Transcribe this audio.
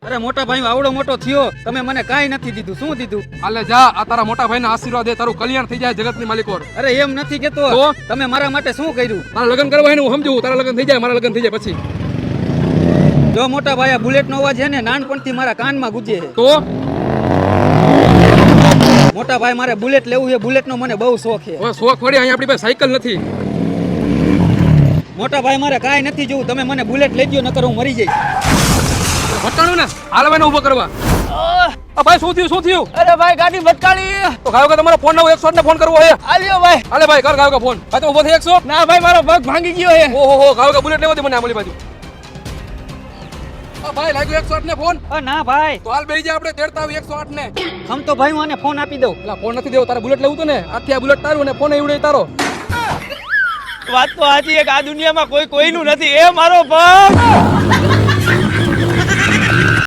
અરે મોટા ભાઈ આવડો મોટો થયો તમે મને કાઈ નથી દીધું શું દીધું હાલે જા આ તારા મોટા ભાઈના આશીર્વાદ દે તારું કલ્યાણ થઈ જાય જગતની માલિકોર અરે એમ નથી કેતો તમે મારા માટે શું કર્યું તારા લગ્ન કરવા એને હું સમજુ તારા લગ્ન થઈ જાય મારા લગ્ન થઈ જાય પછી જો મોટા ભાઈ આ બુલેટ નો અવાજ છે ને નાનપણથી મારા કાનમાં ગુજે છે તો મોટા ભાઈ મારે બુલેટ લેવું છે બુલેટ નો મને બહુ શોખ છે હવે શોખ વળી અહીંયા આપણી પાસે સાયકલ નથી મોટા ભાઈ મારે કાઈ નથી જોવું તમે મને બુલેટ લઈ ગયો નકર હું મરી જઈશ ભટકાણું ને હાલવાને ઉભો કરવા ભાઈ શું થયું અરે ભાઈ ગાડી ભટકાણી તો ગાયો કે તમારો ફોન નવો 108 ને ફોન કરવો હે આલ્યો ભાઈ હાલે ભાઈ કર ગાયો કે ફોન ભાઈ તો ઉભો થઈ 100 ના ભાઈ મારો પગ ભાંગી ગયો હે ઓહો ગાયો કે બુલેટ લેવો દે મને આમલી બાજુ ભાઈ લાગ્યો 108 ને ફોન ના ભાઈ તો હાલ બેહી જા આપણે તેડતા આવી 108 ને આમ તો ભાઈ હું આને ફોન આપી દઉં એલા ફોન નથી દેવો તારે બુલેટ લેવું તો ને આથી આ બુલેટ તારું ને ફોન એવડે તારો વાત તો સાચી એક આ દુનિયામાં કોઈનું નથી એ મારો પગ